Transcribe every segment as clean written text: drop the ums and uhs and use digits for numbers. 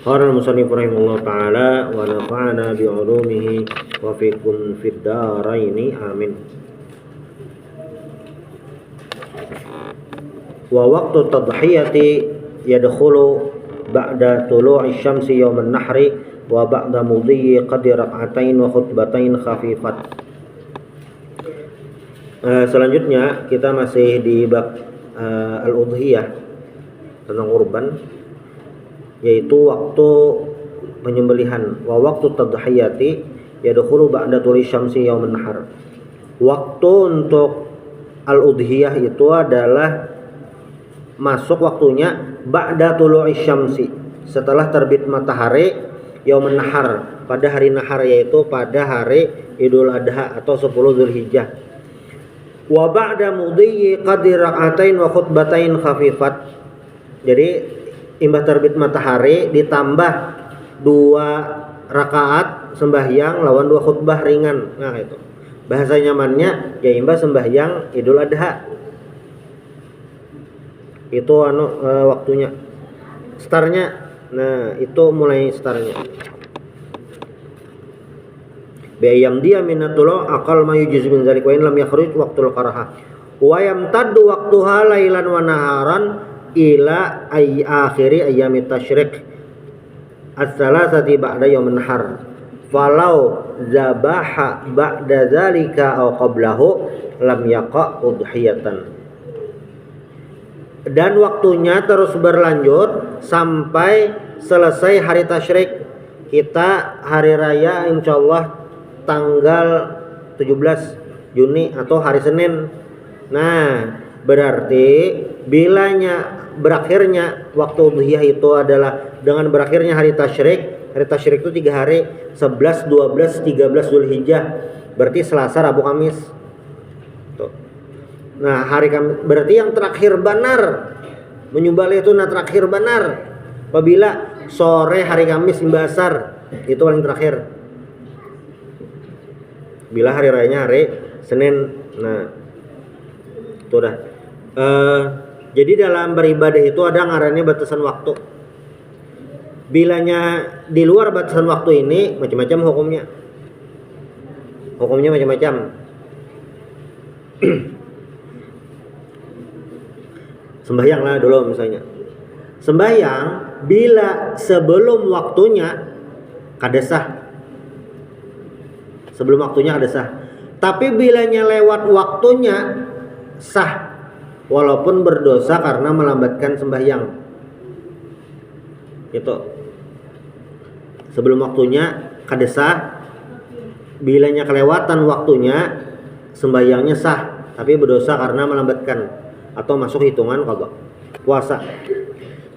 Qala al-musannif rahimahullah ta'ala wa nafa'ana bi'ulumihi wa fikum fid dharaini amin. Wa waqtu tadhiyati yadkhulu ba'da tulu'i syamsi yawman nahri wa ba'da mudhi qadri rak'atain wa khutbatain khafifat. Selanjutnya kita masih di bab al-udhiyah tentang kurban, yaitu waktu penyembelihan. Wa waktu tadhiyati yadkhulu ba'da tulu'i syamsi yauman nahar. Waktu untuk al-udhiyah itu adalah masuk waktunya ba'da tulu'i syamsi, setelah terbit matahari, yauman nahar, pada hari nahar, yaitu pada hari Idul Adha atau 10 Zulhijjah. Wa ba'da mudhi qadri rak'atain wa khutbatain khafifat. Jadi imbas terbit matahari ditambah 2 rakaat sembahyang lawan 2 khutbah ringan. Nah itu bahasa nyamannya ya imbas sembahyang Idul Adha. Itu waktunya, startnya. Nah itu mulai startnya. Bi'ayam dia minatullah akal ma yujiz min dzalik wa in lam yakhruj waqtul karaha wa yamtaddu waqtuha lailan wa naharan ila akhiri ayyamit tasyrik as-salasati ba'da yaumin nahar falau zabaha ba'da dzalika aw qablahu lam yaqa udhiyatan. Dan waktunya terus berlanjut sampai selesai hari tasyrik. Kita hari raya insyaallah tanggal 17 Juni atau hari Senin. Nah, berarti bilanya berakhirnya waktu udhiyah itu adalah dengan berakhirnya hari tasyrik. Hari tasyrik itu 3 hari, 11, 12, 13 Zulhijjah. Berarti Selasa, Rabu, Kamis. Tuh. Nah, hari Kamis berarti yang terakhir benar menyembelih itu terakhir benar apabila sore hari Kamis imbasar, itu paling terakhir. Bila hari rayanya hari Senin. Nah itu udah jadi dalam beribadah itu ada ngarannya batasan waktu. Bilanya di luar batasan waktu ini macam-macam hukumnya macam-macam. Sembahyang lah dulu misalnya. Sembahyang bila sebelum waktunya kada sah. Sebelum waktunya ada sah. Tapi bilanya lewat waktunya sah, walaupun berdosa karena melambatkan sembahyang. Gitu. Sebelum waktunya kada sah, bilanya kelewatan waktunya sembahyangnya sah, tapi berdosa karena melambatkan atau masuk hitungan qada. Puasa.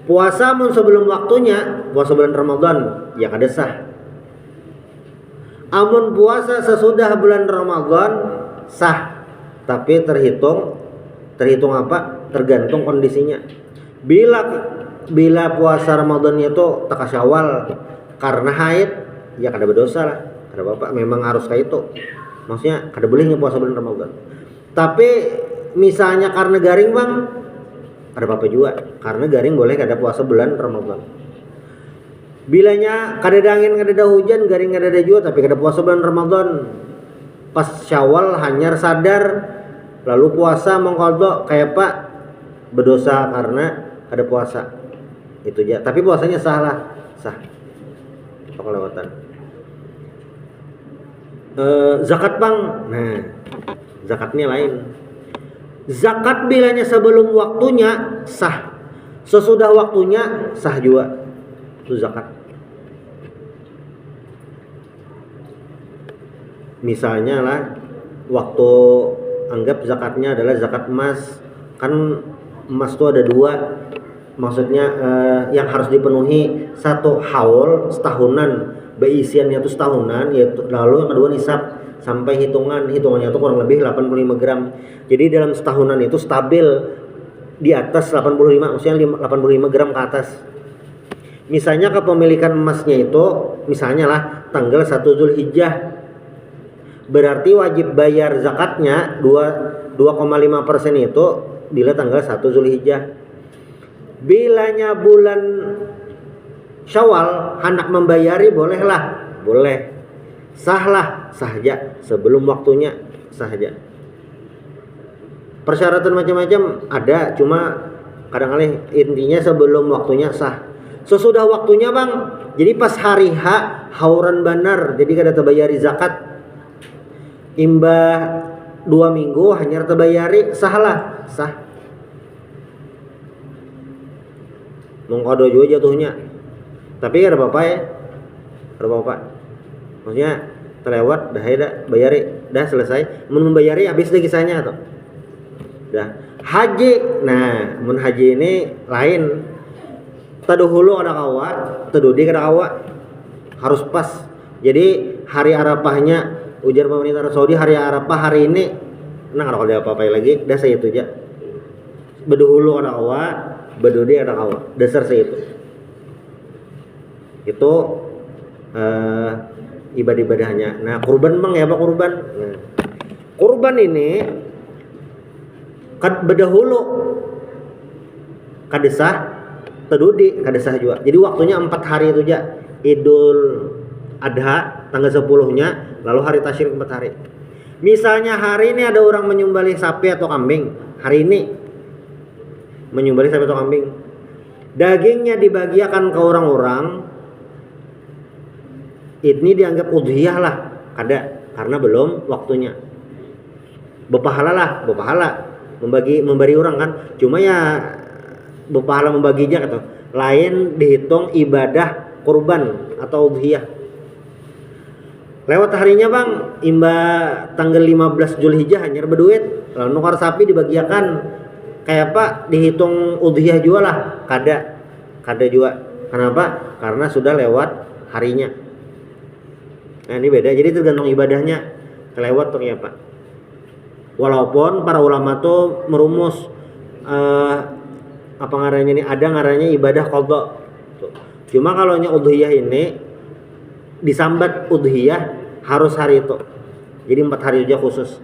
Puasa mun sebelum waktunya, puasa bulan Ramadan ya kada sah. Amun puasa sesudah bulan Ramadan sah, tapi terhitung apa? Tergantung kondisinya. Bila puasa Ramadan itu tak Syawal karena haid, ya kada berdosa lah, kada apa-apa. Memang harus kayak itu. Maksudnya kada bolehnya puasa bulan Ramadan. Tapi misalnya karena garing bang, kada apa-apa juga. Karena garing boleh kada puasa bulan Ramadan. Bilanya kada ada angin, kada ada hujan, garing kada ada juga, tapi kada puasa bulan Ramadan. Pas Syawal hanyar sadar lalu puasa mengqadha kayak Pak berdosa karena kada puasa. Itu aja. Tapi puasanya sah. Kelewatan. Zakat bang. Nah, zakatnya lain. Zakat bilanya sebelum waktunya sah. Sesudah waktunya sah juga. Itu zakat. Misalnya lah, waktu anggap zakatnya adalah zakat emas. Kan emas itu ada 2. Maksudnya yang harus dipenuhi 1 haul setahunan, beisiannya itu setahunan, yaitu lalu yang kedua nisab sampai hitungannya itu kurang lebih 85 gram. Jadi dalam setahunan itu stabil di atas 85, maksudnya 85 gram ke atas. Misalnya kepemilikan emasnya itu misalnya lah tanggal 1 Zulhijjah, berarti wajib bayar zakatnya 2,5% itu bila tanggal 1 Zulhijjah. Bilanya bulan Syawal hendak membayari bolehlah, boleh. Sahlah, sahja sebelum waktunya, sahja. Persyaratan macam-macam ada, cuma kadang-kadang intinya sebelum waktunya sah. Sesudah waktunya bang, jadi pas hari H hauran benar, jadi kada terbayari zakat. Imbah 2 minggu hanya terbayari, sahlah, sah. Mengkodo juga jatuhnya. Tapi ada apa-apa ya? Ada apa-apa. Maksudnya terlewat, dah bayari, dah selesai. Membayari habis deh kisahnya atau? Dah. Haji, nah, mun haji ini lain. Taduhulu ada kawa, tadudi kada kawa. Harus pas. Jadi hari Arafahnya ujar pemerintah Arab Saudi hari Arafah hari ini, nah kalau ada apa-apa lagi, dah saya itu aja. Beduhulu ada kawa, bedudi ada kawa. Dasar saya itu. Itu ibadah-ibadahnya. Nah, kurban bang ya apa kurban? Nah, kurban ini kad bedahulu kadesah tadudi kadesah juga. Jadi waktunya 4 hari itu aja. Idul Adha tanggal 10-nya, lalu hari tasyrik 4 hari. Misalnya hari ini ada orang menyembelih sapi atau kambing, hari ini menyembelih sapi atau kambing. Dagingnya dibagikan ke orang-orang, ini dianggap udhiyah lah, karena belum waktunya. Berpahala lah, berpahala memberi orang kan. Cuma ya berpahala membaginya gitu. Lain dihitung ibadah kurban atau udhiyah. Lewat harinya bang, imbah tanggal 15 Zulhijjah hanya berduit. Lalu nukar sapi dibagikan kayak apa? Dihitung udhiyah juga lah, kada juga. Kenapa? Karena sudah lewat harinya. Nah ini beda, jadi tergantung ibadahnya kelewat atau apa. Walaupun para ulama tuh merumus apa ngarannya ini, ada ngarannya ibadah qadha. Cuma kalau udhiyah ini disambat udhiyah harus hari itu. Jadi 4 hari aja khusus.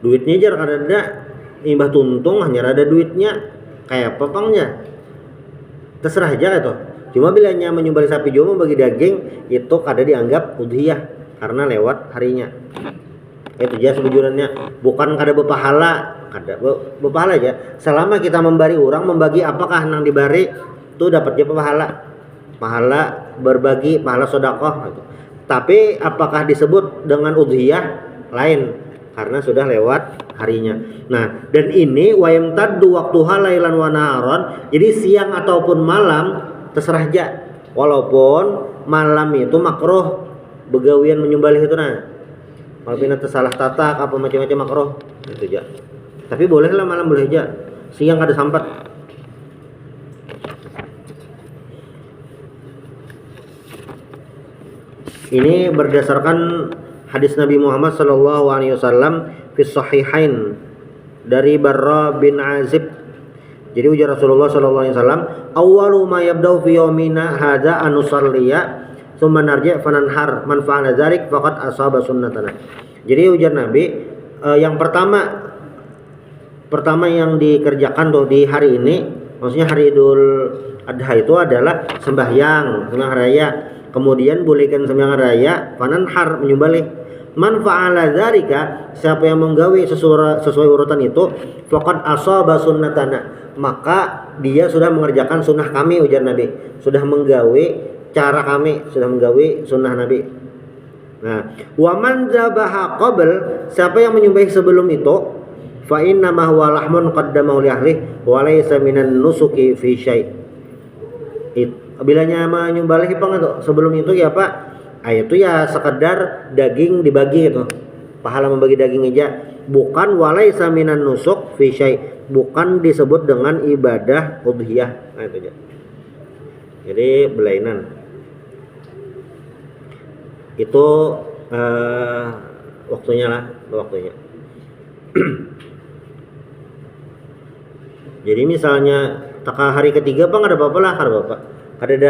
Duitnya jar kada ada, imbah tuntung hanya ada duitnya. Kayak apa pangnya? Terserah aja gitu. Cuma bilanya menyembelih sapi juga membagi daging itu kada dianggap udhiyah karena lewat harinya. Itu aja sebujurannya, bukan kada berpahala, kada berpahala aja. Selama kita memberi orang, membagi apakah nang dibari itu dapat aja pahala berbagi, pahala sedekah gitu. Tapi apakah disebut dengan udhiyah lain karena sudah lewat harinya. Nah, dan ini wayam taddu waktuha lailan wa naharon. Jadi siang ataupun malam terserah aja. Walaupun malam itu makruh begawian menyembelih itu nah. Malpina tersalah tatak apa macam-macam makruh itu aja. Tapi bolehlah malam boleh aja. Siang kada sampat. Ini berdasarkan hadis Nabi Muhammad sallallahu alaihi wasallam fi sahihain dari Barra bin Azib. Jadi ujar Rasulullah sallallahu alaihi wasallam, "Awwalu ma yabda'u fi yaumina hadza an nusalliya tsumma narji' fananhar man fa'ala dzalik faqad asaba sunnatana." Jadi ujar Nabi, yang pertama yang dikerjakan tuh di hari ini, maksudnya hari Idul Adha itu adalah sembahyang raya. Kemudian bolehkan sembahyang raya, fananhar menyembelih. Man fa'ala dzalika, siapa yang menggawe sesuai urutan itu, faqad asaba sunnatana, maka dia sudah mengerjakan sunnah kami ujar Nabi. Sudah menggawe cara kami, sudah menggawe sunnah Nabi. Nah, wa man dzabaha qabl, siapa yang menyembelih sebelum itu, fa inna ma huwa lahmun qaddamahu li ahli wa laysa minan nusuki fi syai'. Bilanya menyembelih pang itu sebelum itu ya Pak, itu ya sekedar daging dibagi itu. Pahala membagi daging aja, bukan walaysa minan nusuk fi syai', bukan disebut dengan ibadah udhiyah. Nah itu aja. Jadi belainan. Itu waktunya lah, waktunya. Jadi misalnya hari ketiga Bang ada apa-apa lah, ada apa-apa. Kada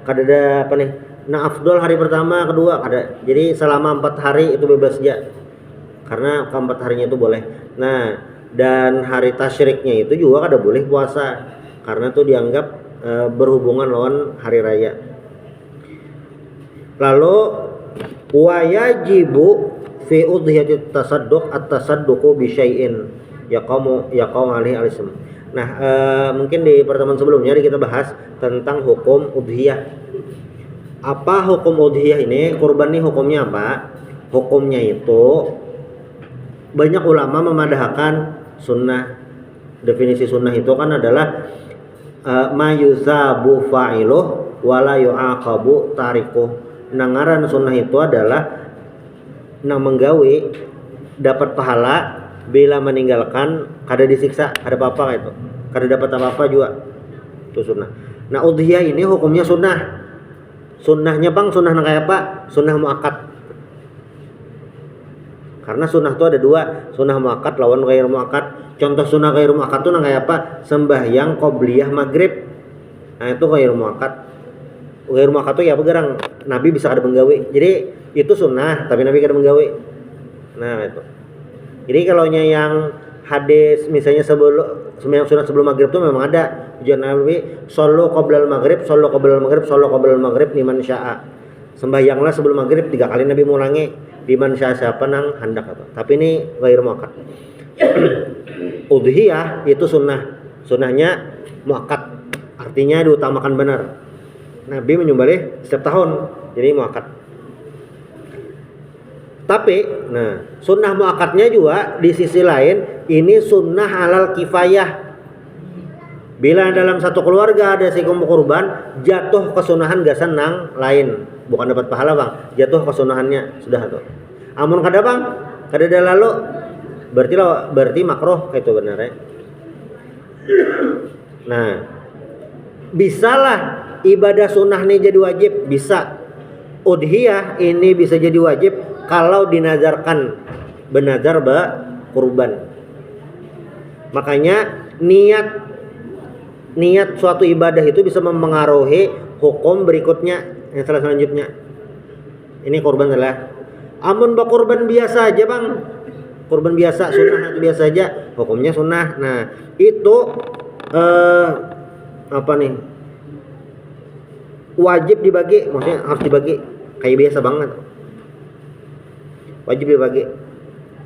ada apa nih? Nah, afdol hari pertama, kedua ada. Jadi selama 4 hari itu bebas aja. Karena keempat harinya itu boleh. Nah, dan hari tasyriknya itu juga kada boleh puasa. Karena itu dianggap berhubungan lawan hari raya. Lalu wayajibu fi udhiyati tasadduq at-tasadduqu bi syai'in yaqamu alaihi al-ism. Nah, mungkin di pertemuan sebelumnya kita bahas tentang hukum udhiyah. Apa hukum udhiyah ini? Kurban ini hukumnya apa? Hukumnya itu banyak ulama memadahkan sunnah. Definisi sunnah itu kan adalah mayuzabu fa'iluh wala yu'aqabu tarikuh. Nangaran sunnah itu adalah nang menggawe dapat pahala bila meninggalkan kada disiksa, kada apa-apa itu, kada dapat apa-apa juga. Itu sunnah. Nah, udhiyah ini hukumnya sunnah. Sunnahnya bang, sunnah nang kayak apa? Sunnah muakkad. Karena sunnah itu ada dua, sunnah muakkad lawan ghair muakkad. Contoh sunnah ghair muakkad itu nang kayak apa? Sembahyang qobliyah maghrib. Nah, itu ghair muakkad. Ghair muakkad itu ya apa gerang? Nabi bisa kada menggawe. Jadi itu sunnah, tapi Nabi kada menggawe. Nah, itu. Jadi kalau yang hadis misalnya sembahyang sunat sebelum maghrib itu memang ada ujian Nabi, shollu qoblal maghrib, shollu qoblal maghrib, shollu qoblal maghrib liman syaa. Sembahyanglah sebelum maghrib 3 kali Nabi mengulangi liman syaa, siapa nang hendak atau. Tapi ini ghair muakkad. Udhiyah itu sunnah. Sunnahnya muakkad. Artinya diutamakan benar. Nabi menyembelih setiap tahun. Jadi muakkad. Tapi, nah, sunnah muakkadnya juga di sisi lain ini sunnah halal kifayah. Bila dalam satu keluarga ada si kurban, jatuh kesunahan gasan nang lain, bukan dapat pahala bang, jatuh kesunahannya sudah tuh. Amun kada bang, kada ada lalu, berarti makruh itu benar ya. Nah, bisalah ibadah sunnah ini jadi wajib, bisa. Udhiyah ini bisa jadi wajib kalau dinazarkan, benazar kurban. Makanya niat suatu ibadah itu bisa mempengaruhi hukum berikutnya yang selanjutnya. Ini kurban adalah amun kurban biasa aja bang, kurban biasa sunnah itu biasa aja, hukumnya sunnah. Nah itu apa nih, wajib dibagi, maksudnya harus dibagi kayak biasa banget. Wajib dibagi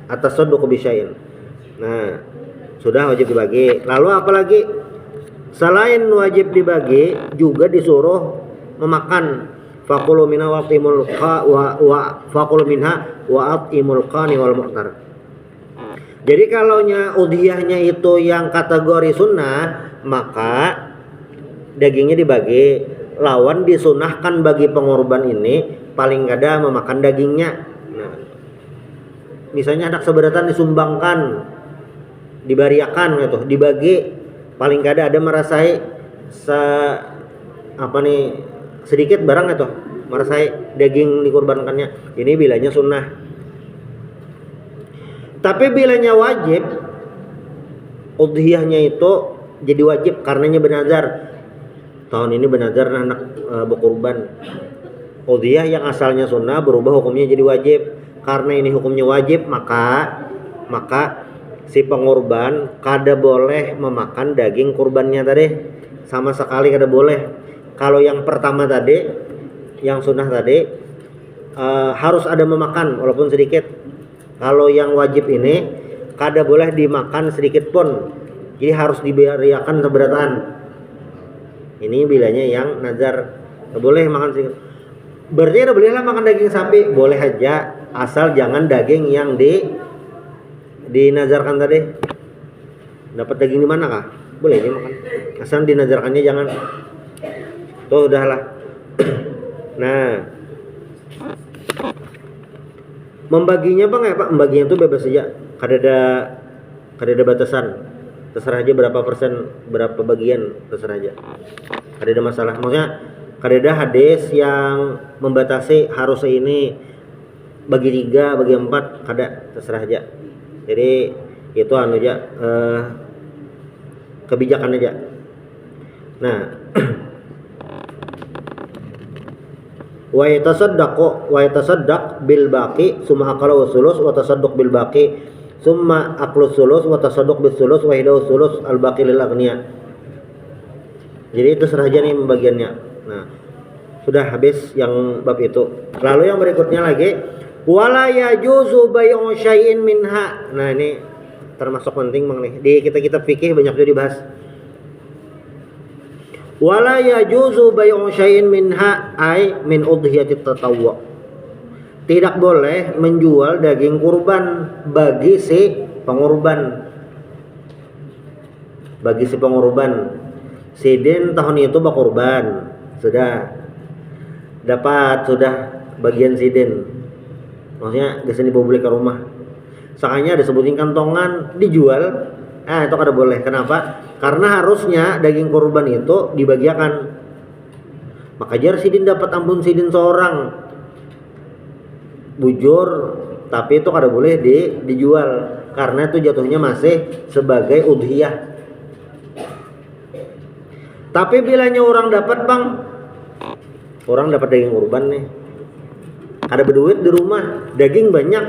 atas tasadduq bi syai'in. Nah, sudah wajib dibagi. Lalu apalagi selain wajib dibagi juga disuruh memakan. Faqulu minha wa atimul qa wa faqulu minha wa atimul qani wal mu'tar. Jadi kalau udhiyahnya itu yang kategori sunnah, maka dagingnya dibagi. Lawan disunahkan bagi pengorban ini paling kada memakan dagingnya. Nah, misalnya anak seberatan disumbangkan, dibariakan gitu, dibagi, paling kada ada merasai sedikit barang itu, merasai daging dikurbankannya. Ini bilanya sunnah. Tapi bilanya wajib, udhiyahnya itu jadi wajib karenanya benazar. Tahun ini benazar anak berkurban. Udhiyah yang asalnya sunnah berubah hukumnya jadi wajib. Karena ini hukumnya wajib, maka si pengorban kada boleh memakan daging kurbannya tadi, sama sekali kada boleh. Kalau yang pertama tadi, yang sunnah tadi, harus ada memakan walaupun sedikit. Kalau yang wajib ini kada boleh dimakan sedikit pun, jadi harus diberiakan seberatan. Ini bilanya yang nazar, boleh makan sedikit. Berarti ada bolehlah makan daging sapi, boleh aja, asal jangan daging yang dinazarkan tadi. Dapat daging di mana kah? Boleh dia makan, asal dinazarkannya jangan. Tuh udahlah. Nah, membaginya bang ya pak, membaginya tuh bebas saja, kada ada batasan. Terserah aja berapa persen, berapa bagian, terserah aja. Kada ada masalah. Maksudnya kada ada hadis yang membatasi harus ini bagi 3, bagi 4, kada, terserah aja. Jadi itu aja kebijakan aja. Nah, wa yatasaddaq bil baqi summa aqra usulus wa tasadduq bil baqi summa aqlu sulus wa tasadduq bis sulus wa hidaw sulus al baqi lil aghniya. Jadi itu terserah aja nih pembagiannya. Nah, sudah habis yang bab itu. Lalu yang berikutnya lagi, wala yajuzu bai'u syai'in minha. Nah, ini termasuk penting Bang nih. Di kitab-kitab fikih banyak juga dibahas. Wala yajuzu bai'u syai'in minha ay min udhiyatit tatawwu. Tidak boleh menjual daging kurban bagi si pengurban. Bagi si pengurban. Sidin tahun itu bakurban. Sudah bagian sidin. Maksudnya geus dibawa beli ke rumah. Sakanya disebutin kantongan dijual. Itu kada boleh. Kenapa? Karena harusnya daging kurban itu dibagiakan. Maka jar sidin dapat ampun sidin seorang. Bujur, tapi itu kada boleh dijual karena itu jatuhnya masih sebagai udhiyah. Tapi bilanya orang dapat daging kurban nih, ada berduit di rumah, daging banyak,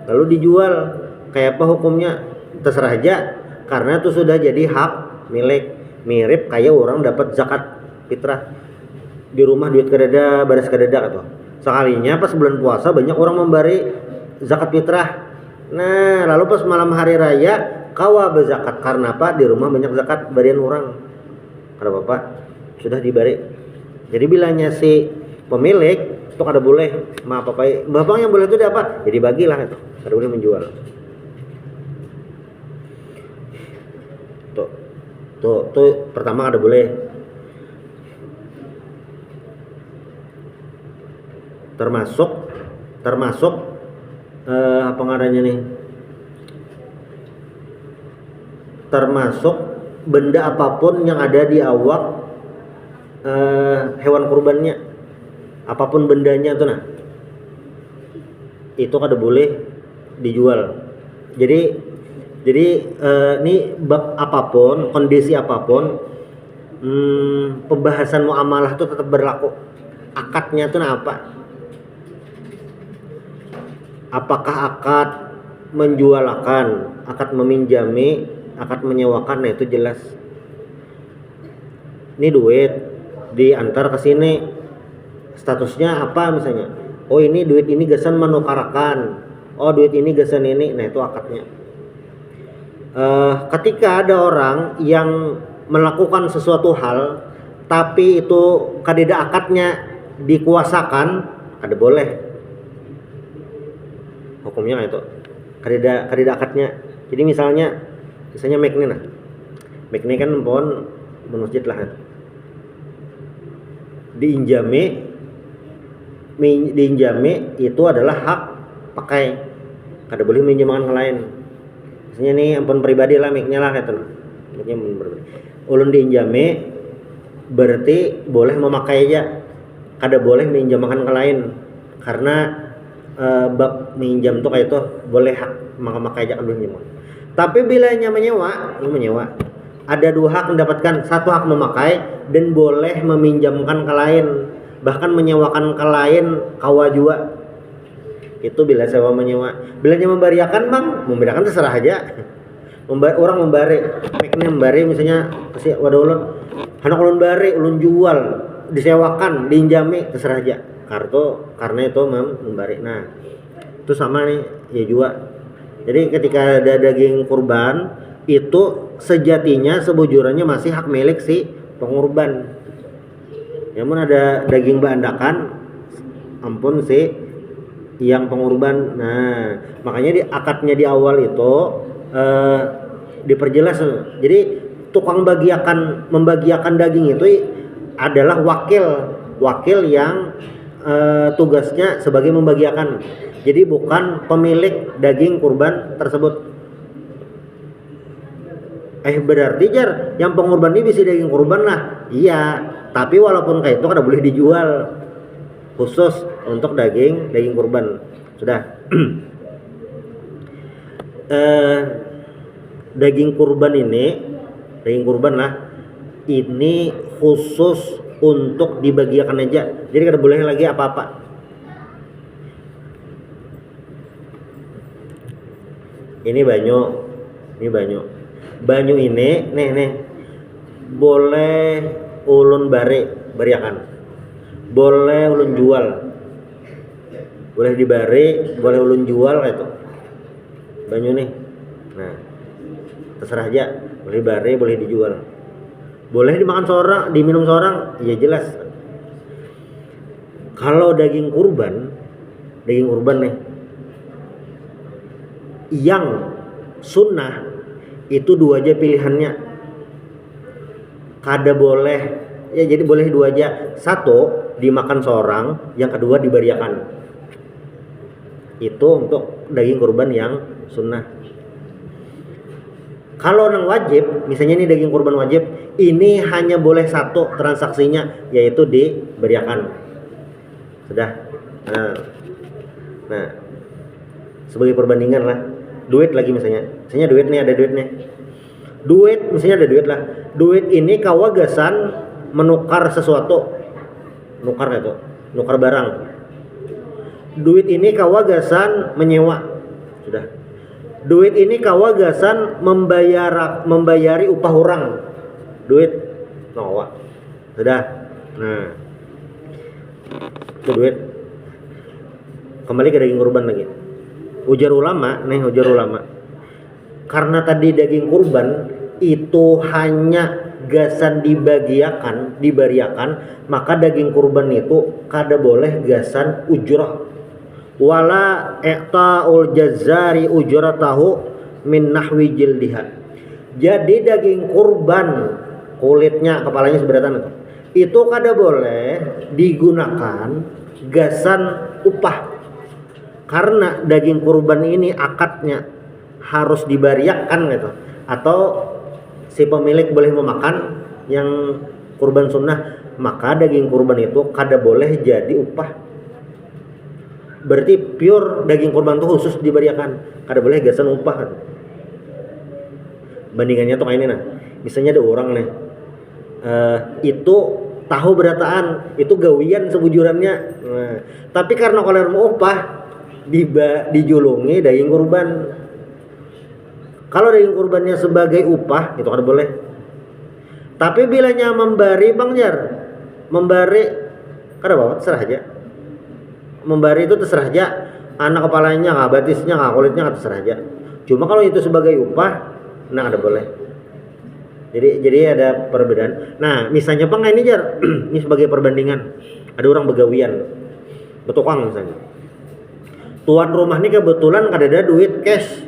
lalu dijual, kayak apa hukumnya? Terserah aja, karena itu sudah jadi hak milik. Mirip kayak orang dapat zakat fitrah di rumah, duit kedada, baris kedada atau sekalinya pas bulan puasa banyak orang memberi zakat fitrah. Nah, lalu pas malam hari raya kawa berzakat karena apa? Di rumah banyak zakat barian orang. Kada bapak sudah diberi. Jadi bilanya si pemilik itu kada boleh. Maaf bapak yang boleh itu apa? Jadi bagilah itu. Kada boleh menjual. Tuh pertama kada boleh. Termasuk apa ngarannya nih? Termasuk benda apapun yang ada di awak hewan kurbannya, apapun bendanya tuh, nah itu kada boleh dijual. Jadi ini bab apapun, kondisi apapun, pembahasan muamalah itu tetap berlaku. Akadnya tuh nah apa? Apakah akad menjualkan, akad meminjami, akad menyewakan? Nah itu jelas. Ini duit diantar ke sini, statusnya apa misalnya? Oh ini duit ini gasan menukarakan. Oh duit ini gasan ini. Nah itu akadnya. Ketika ada orang yang melakukan sesuatu hal, tapi itu kadeda akadnya dikuasakan, ada boleh. Hukumnya itu kadeda akadnya. Jadi misalnya Mac ini, nah Mac ini kan pohon masjid lah, diinjami itu adalah hak pakai, kada boleh minjamkan ke lain. Misalnya nih ampun pribadi lah Mac-nya lah gitu, Mac-nya ulun diinjami berarti boleh memakai aja, kada boleh minjamkan ke lain. Karena bab minjam tuh kayak itu boleh hak memakai aja kan minjam. Tapi bila menyewa, ada dua hak mendapatkan, satu hak memakai dan boleh meminjamkan ke lain, bahkan menyewakan ke lain kawa juga. Itu bila sewa menyewa. Bilanya membariakan memberiakan terserah aja. Orang membari, Mac-nya membari misalnya kasih wadah ulun, anak ulun bari, ulun jual, disewakan, diinjami terserah aja. Karena itu membari. Nah itu sama nih ya juga. Jadi ketika ada daging kurban itu sejatinya sebujurnya masih hak milik si pengurban. Namun ada daging bandakan ampun si yang pengurban. Nah makanya di akadnya di awal itu diperjelas. Jadi tukang membagiakan daging itu adalah wakil yang tugasnya sebagai membagiakan. Jadi bukan pemilik daging kurban tersebut. Berarti jar yang pengurban ini bisa daging kurban lah. Iya, tapi walaupun kayak itu kada boleh dijual khusus untuk daging kurban. Sudah. Daging kurban lah ini khusus untuk dibagiakan aja. Jadi kada boleh lagi apa-apa. Ini banyu. Banyu ini nih boleh ulun bariakan, boleh ulun jual, boleh dibari, boleh ulun jual itu banyu nih. Nah terserah aja, boleh dibari, boleh dijual, boleh dimakan seorang, diminum seorang, ya jelas. Kalau daging kurban nih yang sunnah itu dua aja pilihannya, kada boleh ya, jadi boleh dua aja, satu dimakan seorang, yang kedua dibariakan. Itu untuk daging kurban yang sunnah. Kalau yang wajib, misalnya ini daging kurban wajib, ini hanya boleh satu transaksinya, yaitu dibariakan. Sudah. Nah, sebagai perbandingan lah, duit lagi misalnya duit nih, ada duit nih, misalnya ada duit lah, duit ini kawagasan menukar sesuatu, nukar barang. Duit ini kawagasan menyewa, sudah. Duit ini kawagasan membayari upah orang, duit nawa, sudah. Nah itu duit. Kembali ke daging kurban lagi. Ujar ulama, karena tadi daging kurban itu hanya gasan dibariakan, maka daging kurban itu kada boleh gasan ujrah. Wala i'ta'ul jazzari ujratahu min nahwi jildiha. Jadi daging kurban, kulitnya, kepalanya seberatan itu kada boleh digunakan gasan upah, karena daging kurban ini akadnya harus dibariakan gitu, atau si pemilik boleh memakan yang kurban sunnah, maka daging kurban itu kada boleh jadi upah. Berarti pure daging kurban itu khusus dibariakan, kada boleh gasan upah. Bandingannya tuh kayak ini, nah misalnya ada orang nih itu tahu berataan, itu gawian sebujurannya, nah, tapi karena kalau mau upah dijulungi daging kurban. Kalau daging kurbannya sebagai upah itu kada boleh. Tapi bilanya membari Bang Jar, membari kada apa, terserah aja. Membari itu terserah aja, anak kepalanya nggak, batisnya nggak, kulitnya nggak, terserah aja. Cuma kalau itu sebagai upah, nah kada boleh. Jadi ada perbedaan. Nah misalnya Bang ini Jar, ini sebagai perbandingan, ada orang begawian, betukang misalnya. Tuan rumah ini kebetulan kada ada duit cash.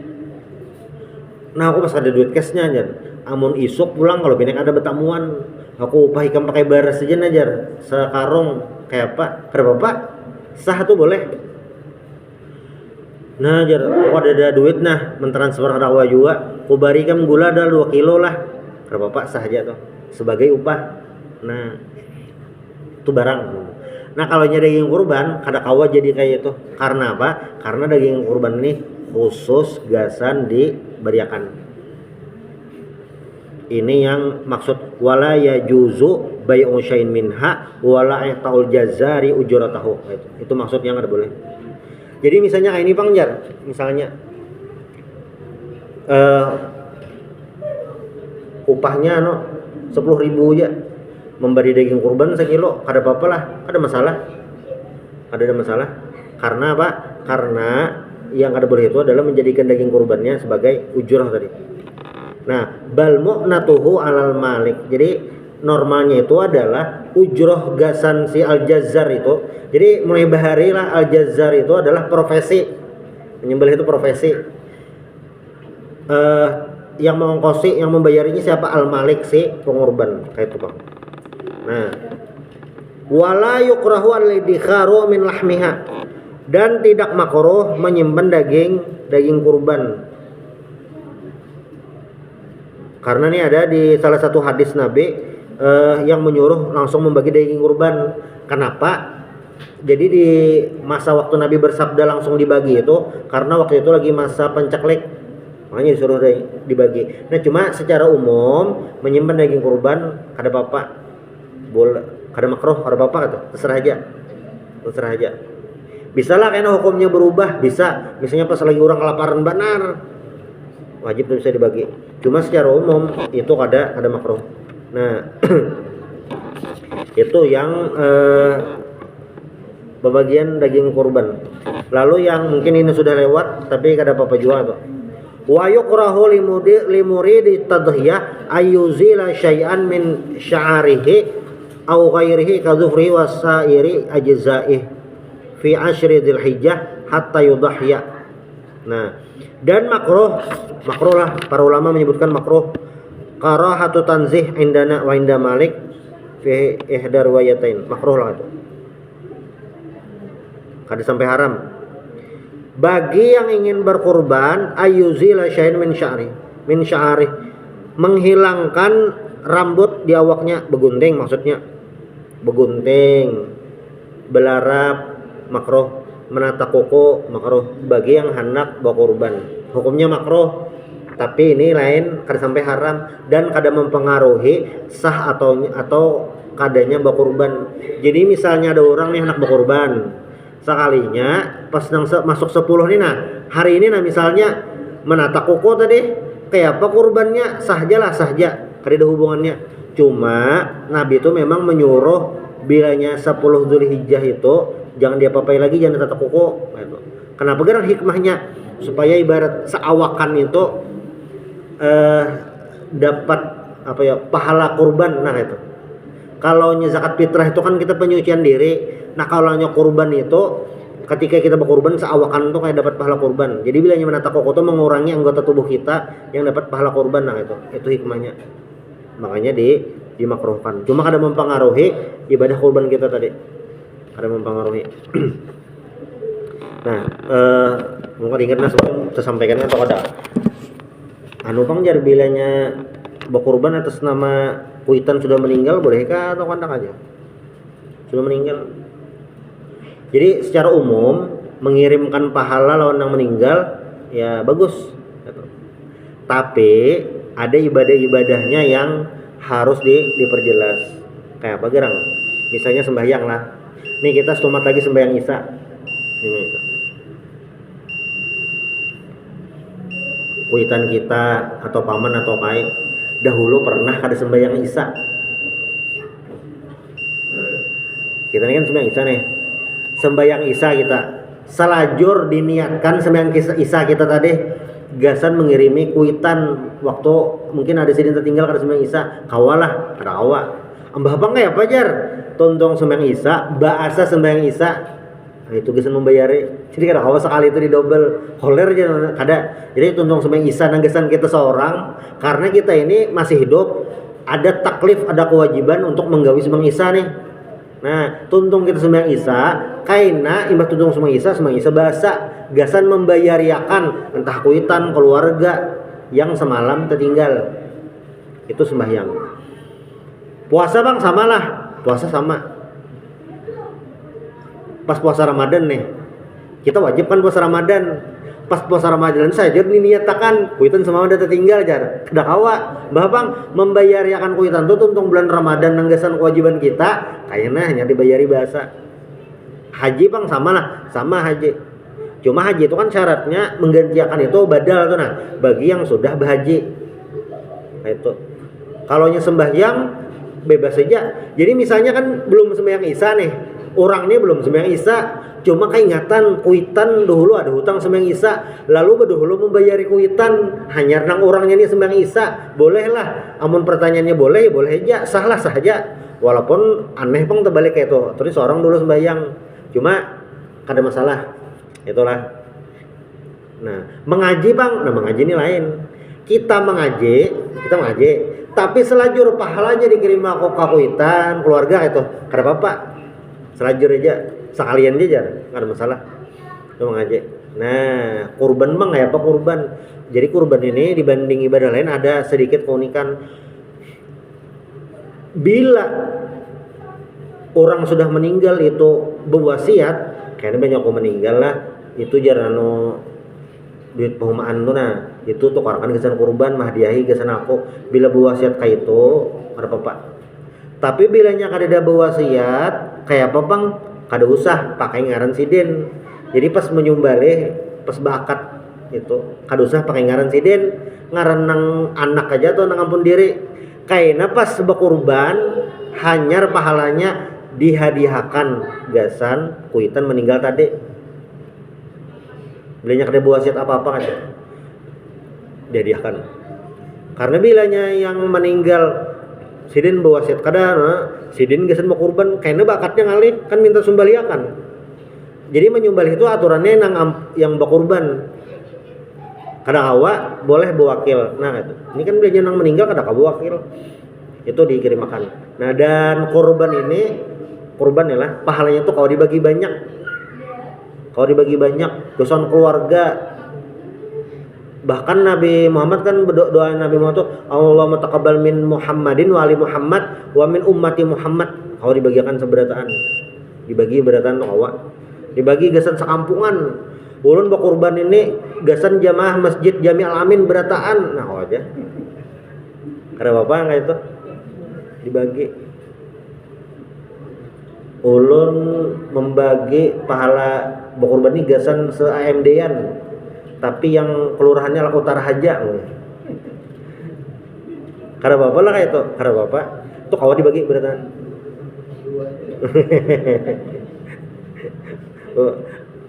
Nah aku pas ada duit cashnya aja, amun isuk pulang kalau binek ada betamuan, aku upah ikan pakai baras aja najar, sekarung kayak apa, kada apa, sah tuh boleh. Nah jar, aku ada duit nah, mentransfer ke dakwah juga, aku barikan gula ada 2 kilo lah, kada apa, sah aja tuh sebagai upah. Nah itu barang. Nah kalau daging kurban kada kawa jadi kayak itu. Karena apa? Karena daging kurban ini khusus gasan dibariakan. Ini yang maksud wala yajuzu bai'u syai'in minha wala i'ta'ul jazzari ujratahu. Itu maksudnya kada boleh. Jadi misalnya kayak ini Bang Jar, misalnya upahnya 10.000 aja, memberi daging kurban 1 kilo, kada apa-apa lah, ada masalah. Karena apa? Karena yang kada boleh itu adalah menjadikan daging kurbannya sebagai ujrah tadi. Nah, bal mu'natuhu alal malik. Jadi normalnya itu adalah ujrah gasan si al-jazzar itu. Jadi mulai bahari lah al-jazzar itu adalah profesi. Menyembelih itu profesi. Yang mengongkosi, yang membayarinya siapa? Al-malik, si pengorban, kayak itu Bang. Nah, wala yukrahu al-idkharu min lahmiha, dan tidak makruh menyimpan daging kurban. Karena ini ada di salah satu hadis Nabi yang menyuruh langsung membagi daging kurban. Kenapa? Jadi di masa waktu Nabi bersabda langsung dibagi itu karena waktu itu lagi masa pencaklik, makanya disuruh dibagi. Nah cuma secara umum menyimpan daging kurban kada apa-apa, boleh, kada makruh, kada apa-apa gitu. Terserah aja. Bisalah karena hukumnya berubah, bisa. Misalnya pas lagi orang kelaparan benar, wajib bisa dibagi. Cuma secara umum itu kada makruh. Nah Itu yang bagian daging kurban. Lalu yang mungkin ini sudah lewat tapi kada apa-apa juga tuh. Wa yukrahu limuridi tadhiyah ayyuzila syai'an min sya'arihi aw ghairihi ka dhufri wasairi ajza'ih fi asyri dzulhijjah hatta yudhhiya. Nah, dan makruh lah para ulama menyebutkan makruh karahatu tanzih indana wa inda Malik fi ihdar riwayatain. Makruh lah itu. Kada sampai haram. Bagi yang ingin berkurban ayyuzila syai'an min sya'ari menghilangkan rambut di awaknya, begunting maksudnya. Begunting, belarap makruh, menata kuku makruh bagi yang hendak berkurban. Hukumnya makruh, tapi ini lain kada sampai haram dan kada mempengaruhi sah atau kadanya berkurban. Jadi misalnya ada orang nih hendak berkurban, sekalinya pas masuk 10 nih nah hari ini nah misalnya menata kuku tadi kayak apa kurbannya sahjalah sahja kada ada hubungannya. Cuma Nabi itu memang menyuruh bilanya 10 Dzulhijjah itu jangan diapa-apai lagi, jangan ditata kuku gitu. Kenapa? Karena hikmahnya supaya ibarat seawakan itu dapat apa ya pahala kurban. Nah itu kalau zakat fitrah itu kan kita penyucian diri. Nah kalau kurban itu ketika kita berkurban seawakan itu kayak dapat pahala kurban. Jadi bilanya menata kuku itu mengurangi anggota tubuh kita yang dapat pahala kurban. Nah itu hikmahnya. Makanya dimakruhkan. Cuma kada mempengaruhi ibadah kurban kita tadi. Kada mempengaruhi. Nah, mungkin ingatnya sebelum saya sampaikan atau kada. Anu pang jar bilanya berkurban atas nama kuitan sudah meninggal bolehkah atau kada aja? Sudah meninggal. Jadi secara umum mengirimkan pahala lawan yang meninggal ya bagus. Tapi ada ibadah-ibadahnya yang harus diperjelas. Kayak apa gerang? Misalnya sembahyang lah. Nih kita setumat lagi sembahyang Isya. Ini Isya. Kuitan kita atau paman atau kai dahulu pernah kada sembahyang Isya. Kita ini kan sembahyang Isya nih. Sembahyang Isya kita selajur diniatkan sembahyang Isya kita tadi gasan mengirimi kuitan waktu mungkin ada sidin tertinggal kada sembahyang Isya kawalah kada kawa ambah apa kayak apa jar tontong sembahyang Isya bahasa sembahyang Isya nah, itu gasan membayari jadi kada kawa sekali itu didobel holer aja kada jadi tontong sembahyang Isya nang gasan kita seorang karena kita ini masih hidup ada taklif ada kewajiban untuk menggawi sembahyang Isya nih. Nah, tuntung kita sembahyang Isya, kaina imbah tuntung sembahyang Isya bahasa gasan membayariakan entah kuitan keluarga yang semalam tertinggal. Itu sembahyang. Puasa bang samalah, puasa sama. Pas puasa Ramadan nih, kita wajib kan puasa Ramadan. Pas puasa Ramadan saja diniatakan kuitan semalam udah tertinggal jar. Kada kawa, bah bang membayariakan kuitan itu tuntung bulan Ramadan nanggasan kewajiban kita, kayaknya hanya dibayari bahasa. Haji bang sama lah, sama haji. Cuma haji itu kan syaratnya menggantikan itu badal tuh nah bagi yang sudah berhaji. Nah itu. Kalau sembahyang bebas saja. Jadi misalnya kan belum sembahyang Isya nih. Orang ini belum sembahyang Isya, cuma keingatan kuitan dahulu ada hutang sembahyang Isya, lalu dahulu membayari kuitan hanya nang orangnya ini sembahyang Isya, bolehlah. Amun pertanyaannya boleh, boleh aja, sahlah saja. Walaupun aneh bang terbalik kayak itu. Terus seorang dulu sembahyang, cuma kada masalah. Itulah. Nah, mengaji bang, nah mengaji ini lain. Kita mengaji, tapi selajur pahalanya dikirim ke kuitan keluarga itu, kada apa-apa. Selajur aja, sekalian aja, nggak ada masalah. Itu mengaji. Nah, kurban bang, kayak apa kurban? Jadi kurban ini dibanding ibadah lain ada sedikit keunikan. Bila orang sudah meninggal itu berwasiat, kayaknya banyak orang meninggal lah, itu jarano duit perumahan tuh nah, itu tuh karena kesan kurban mahdiahi kesan aku. Bila berwasiat kayak itu, ada apa-apa. Tapi bilanya kada berwasiat kayak apa bang kada usah pakai ngaran sidin. Jadi pas menyumbalih pas bakat itu kada usah pakai ngaran sidin, ngaran nang anak aja tuh nang ampun diri. Kayaknya pas berkurban hanyar pahalanya dihadiahkan gasan kuitan meninggal tadi. Bilanya kada wasiat apa-apa kan dihadiahkan. Karena bilanya yang meninggal sidin berwasiat kada sidin gasan mau kurban kayaknya bakatnya ngalih kan minta sumbaliakan. Jadi menyumbal itu aturannya yang berkurban. Kada kawa boleh bewakil. Nah itu. Ini kan bilanya nang meninggal kada kawa wakil. Itu dikirimkan. Nah dan kurban ya lah pahalanya tuh kalau dibagi banyak. Kalau dibagi banyak dosa keluarga. Bahkan Nabi Muhammad kan doa Nabi Muhammad tuh Allahumma taqabbal min Muhammadin wa ali Muhammad wa min ummati Muhammad. Kalau dibagikan seberataan. Dibagi berataan tuh awak. Dibagi gasan sekampungan. Ulun berkurban ini gasan jamaah Masjid Jami' Al-Amin berataan. Nah, aja. Kada apa-apa kayak itu. Dibagi. Ulun membagi pahala berkurban ini gasan se-AMD-an. Tapi yang kelurahannya Laku Utara Haja. Kada apa-apa lah kayak itu. Kada apa-apa. Itu kalau dibagi berataan.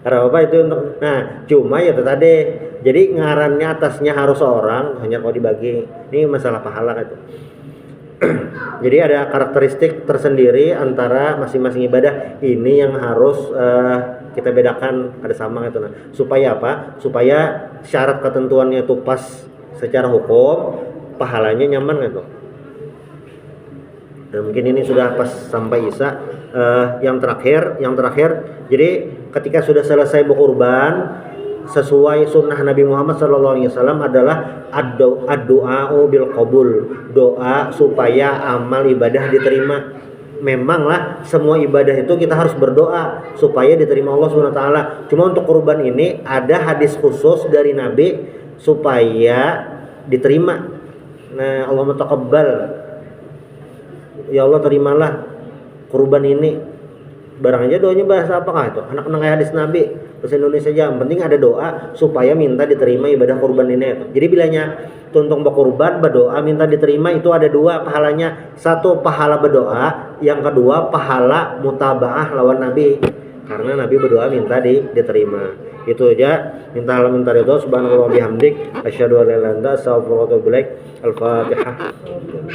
Karena apa itu untuk cuma ya tadi jadi ngarannya atasnya harus seorang hanya kalau dibagi ini masalah pahala gitu. Jadi ada karakteristik tersendiri antara masing-masing ibadah ini yang harus kita bedakan ada sama gitu supaya apa supaya syarat ketentuannya itu pas secara hukum pahalanya nyaman gitu. Dan mungkin ini sudah pas sampai Isya. Yang terakhir jadi ketika sudah selesai berkurban sesuai sunnah Nabi Muhammad SAW adalah ad-doa bil qabul, doa supaya amal ibadah diterima. Memanglah semua ibadah itu kita harus berdoa supaya diterima Allah SWT. Cuma untuk kurban ini ada hadis khusus dari Nabi supaya diterima. Nah, Allahumma taqabbal, ya Allah terimalah kurban ini. Barang aja doanya bahasa apakah itu? Anak-anak hadis Nabi bahasa Indonesia aja. Yang penting ada doa supaya minta diterima ibadah kurban ini itu. Jadi bilanya tuntung berkurban berdoa minta diterima itu ada dua pahalanya. Satu pahala berdoa, yang kedua pahala mutabaah lawan Nabi. Karena Nabi berdoa minta diterima. Itu aja. Minta ridho subhanallah wa bihamdik asyhadu an la ilaha illa anta astaghfiruka wa atubu ilaik. Al-Fatihah.